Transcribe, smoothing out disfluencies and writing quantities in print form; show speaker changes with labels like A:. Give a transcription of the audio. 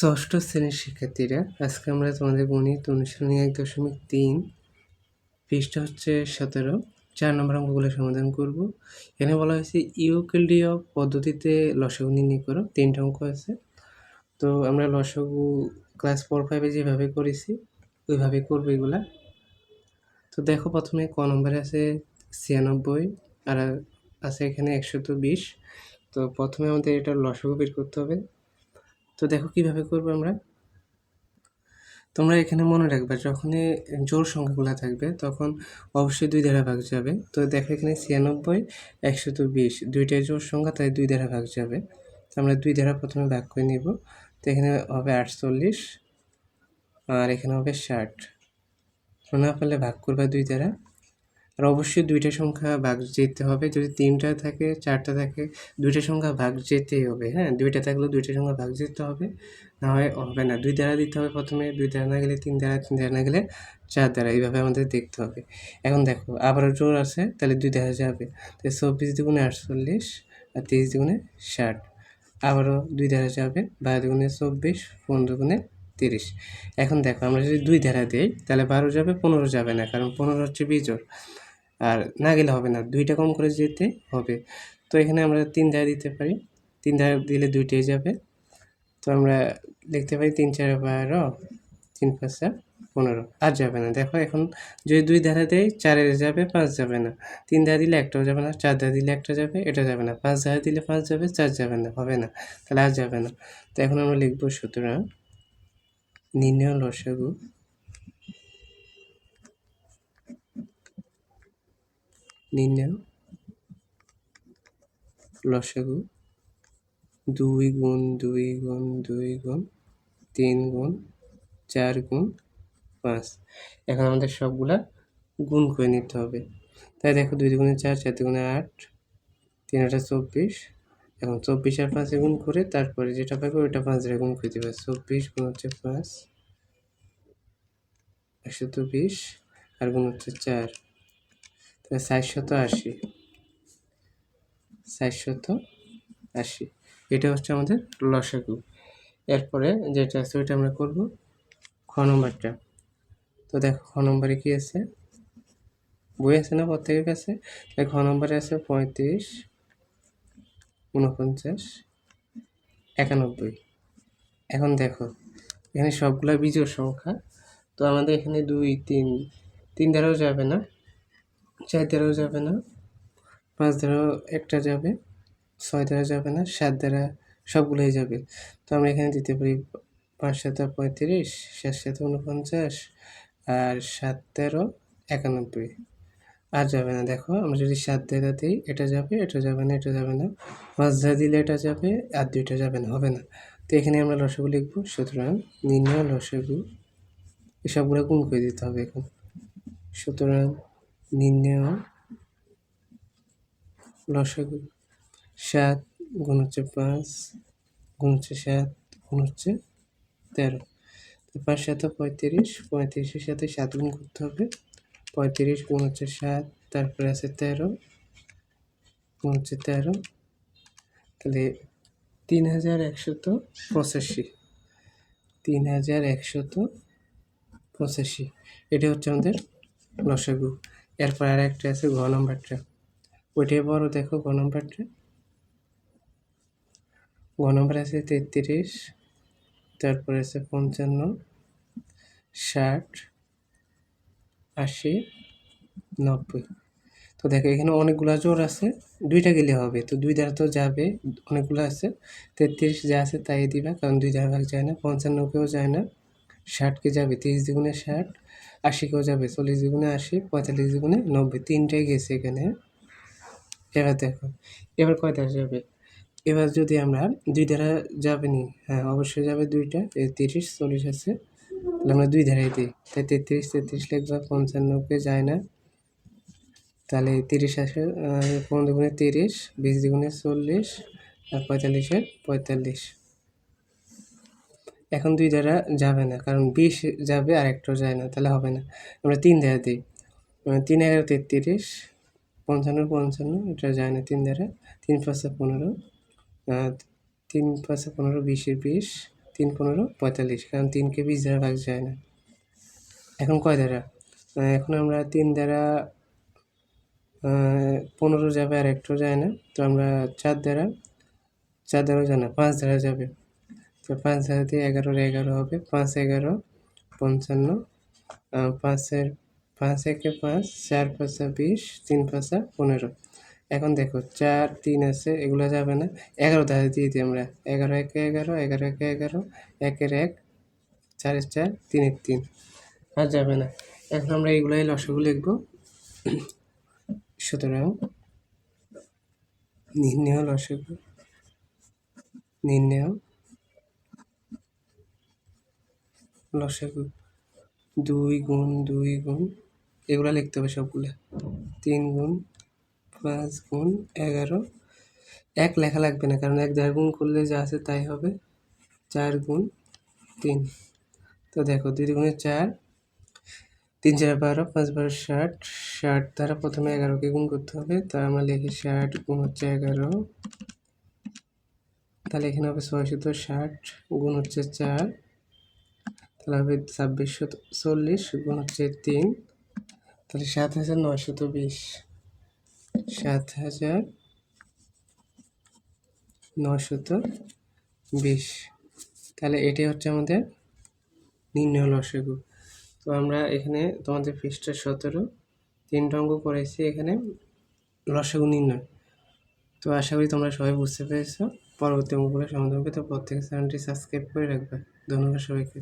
A: ষষ্ঠ শ্রেণীর শিক্ষার্থীরা, আজকে আমরা তোমাদের গণিত অনুশীলনী 1.3 পৃষ্ঠা হচ্ছে 17 4 নম্বর অঙ্কগুলো সমাধান করব। এখানে বলা হয়েছে ইউক্লিডীয় পদ্ধতিতে লসাগু নির্ণয় করো। 3টা অঙ্ক আছে। তো আমরা লসাগু ক্লাস 4-5 যেভাবে করেছি ওইভাবে করবো এগুলা। তো দেখো, প্রথমে ক নম্বরে আছে 96 আর আছে এখানে 120। তো প্রথমে আমাদের এটা লসাগু বের করতে হবে। তো দেখো কিভাবে করবো আমরা। তোমরা এখানে মনে রাখবে, যখনই জোড় সংখ্যাগুলো থাকবে তখন অবশ্যই 2 দ্বারা ভাগ যাবে। তো দেখো এখানে 96 120 দুইটাই জোড় সংখ্যা, তাই 2 দ্বারা ভাগ যাবে। তো আমরা 2 দ্বারা প্রথমে ভাগ করে নিব। তো এখানে হবে 48 আর এখানে হবে 60। না পারলে ভাগ করবা 2 দ্বারা। আর অবশ্যই 2টা সংখ্যা ভাগ যেতে হবে। যদি 3টা থাকে 4টা থাকে, 2টা সংখ্যা ভাগ যেতেই হবে। হ্যাঁ, 2টা থাকলেও 2টা সংখ্যা ভাগ যেতে হবে, না হয় হবে না। 2 দ্বারা দিতে হবে প্রথমে, 2 দ্বারা না গেলে 3 দ্বারা, 3 দ্বারা না গেলে 4 দ্বারা, এইভাবে আমাদের দেখতে হবে। এখন দেখো আবারও জোড় আছে, তাহলে 2 দ্বারা যাবে। তাই 24 দুগুণে 48 আর 23 দুগুণে 60। আবারও 2 দ্বারা যাবে, 12 দুগুণে 24, 15 দুগুণে 30। এখন দেখো আমরা যদি 2 দ্বারা দিই তাহলে 12 যাবে, 15 যাবে না, কারণ 15 হচ্ছে বিজোড়। আর না গেলে হবে না, 2টা কম করে যেতে হবে। তো এখানে আমরা 3 দ্বারা দিতে পারি। 3 দ্বারা দিলে 2টাই যাবে। তো আমরা লিখতে পারি 3 4 12, 3 5 15। আর যাবে না। দেখো এখন যদি 2 দ্বারা দেয় 4 যাবে, 5 যাবে না। 3 দ্বারা দিলে একটাও যাবে না, 4 দ্বারা দিলে একটা যাবে, এটা যাবে না। 5 দ্বারা দিলে 5 যাবে, 4 যাবে না, হবে না, তাহলে আর যাবে না। তো এখন আমরা লিখবো, সুতরাং নির্ণয় লসাগু লসাগু 2 গুণ 2 গুণ 2 গুণ 3 গুণ 4 গুণ 5। এখন আমাদের সবগুলা গুণ করে নিতে হবে। তাই দেখো 2 দুগুণে 4, 4 দুগুণে 8, 3 8 24। এখন 24 আর 5 গুণ করে তারপরে যেটা পাবো ওটা 5 দ্বারা গুণ করে দেবে। 24 গুণ হচ্ছে 5, 120 আর গুণ হচ্ছে 4, তাহলে 480। 480, এটা হচ্ছে আমাদের লসাগু। এরপরে যেটা আছে ওইটা আমরা করব খ নম্বরটা। তো দেখো খ নম্বরে কি আছে, বই আছে না প্রত্যেকের কাছে? খ নম্বরে আছে 35, 49, 91। এখন দেখো এখানে সবগুলা বিজোড় সংখ্যা। তো আমাদের এখানে 2 3 দ্বারাও যাবে না, 4 দ্বারাও যাবে না, 5 দ্বারাও একটা যাবে, 6 দ্বারা যাবে না, 7 দ্বারা সবগুলোই যাবে। তো আমরা এখানে দিতে পারি 5 7 35, 7 7 49 আর 7 13 91। আর যাবে না। দেখো আমরা যদি 7 দ্বারা দিই এটা যাবে, এটা যাবে না, এটা যাবে না। 5 দ্বারা দিলে এটা যাবে, আর 2টা যাবে না, হবে না। তো এখানে আমরা লসাগু লিখবো, সুতরাং নির্ণয় লসাগু, এসবগুলো গুণ করে দিতে হবে এখন। সুতরাং নির্ণয় লসাগু 7 গুণ হচ্ছে 5 গুণ হচ্ছে 7 গুণ হচ্ছে 13। 5 7 35, 35-এর সাথে 7 গুণ করতে হবে। 35 গুণ হচ্ছে 7, তারপরে আছে 13 গুণ হচ্ছে 13, তাহলে 3185। 3185, এটা হচ্ছে আমাদের লসাগু। এরপর আর একটা আছে ঘ নম্বরটা, ওইটাই বড়। দেখো ঘ নম্বরটা, ঘ নম্বর আছে 33, তারপরে আছে 55, 60, 80, 90। তো দেখো এখানে অনেকগুলা জোড় আছে, 2টা গেলে হবে। তো 2 দ্বারা তো যাবে, অনেকগুলো আছে। 33 যা আছে তাই দিবা, কারণ 2 দ্বারা ভাগ যায় না। 55কেও যায় না, 60কে যাবে, 30 দ্বিগুণে 60, 80কেও যাবে, 40 দ্বিগুণে 80, 45 দ্বিগুণে 90, 3টাই গেছে এখানে। এবার দেখো এবার কয় দ্বারা যাবে। এবার যদি আমরা 2 দ্বারা যাবে নি, হ্যাঁ অবশ্যই যাবে 2টা। 30 40 আছে, তাহলে আমরা 2 দ্বারাই দিই। তাই 33 33 লিখবা, 55কে যায় না, তাহলে 30 আসে, 15 দুগুণে 30, 20 দ্বিগুণে 40 আর 45-এর 45। এখন 2 দ্বারা যাবে না, কারণ 20 যাবে আর একটাও যায় না, তাহলে হবে না। আমরা 3 দ্বারা দিই। 3 11 33, 55 55, এটা যায় না 3 দ্বারা। 3 5 15, 3 5 15, 20-এর 20, 3 15 45, কারণ 3কে 20 দ্বারা ভাগ যায় না। এখন কয় দ্বারা? এখন আমরা 3 দ্বারা 15 যাবে আর একটাও যায় না, তো আমরা 4 দ্বারাও যায় না, 5 দ্বারা যাবে। তো 5 দ্বারা দিয়ে 11 হবে, 5 11 55, 5 একে 5, 4 5 20, 3 5 15। এখন দেখো 4 3 আছে, এগুলো যাবে না, 11 দ্বারা দিয়ে দিই আমরা, 11 একে 11, 11 একে 11, 1 1, 4 4, 3 3, আর যাবে না। এখন আমরা এগুলাই লসাগু লিখব। সুতরাং নির্ণেয় লসাগু, নির্ণেয় লসাগু 2 গুণ 2 গুণ, এগুলো লিখতে হবে সবগুলো, 3 গুণ 5 গুণ 11, 1 লেখা লাগবে না, কারণ 1 দ্বারা গুণ করলে যা আছে তাই হবে, 4 গুণ 3। তো দেখো 2 গুণে 4, 3 4 12, 5 12 60, 60 দ্বারা প্রথমে 11কে গুণ করতে হবে, তা আমরা লিখি 60 গুণ হচ্ছে 11, তাহলে এখানে হবে 660 গুণ হচ্ছে 4, তাহলে হবে 2640 গুণ হচ্ছে 3, তাহলে 7920, 7920। তাহলে এটাই হচ্ছে আমাদের নির্ণেয় লসাগু। তো আমরা এখানে তোমাদের পৃষ্ঠা 17 3টা অঙ্ক করেছি এখানে লসাগু নির্ণয়। তো আশা করি তোমরা সবাই বুঝতে পেরেছো। পরবর্তী অঙ্কগুলো সমাধান পেতে প্রত্যেক চ্যানেলটি সাবস্ক্রাইব করে রাখবে। ধন্যবাদ সবাইকে।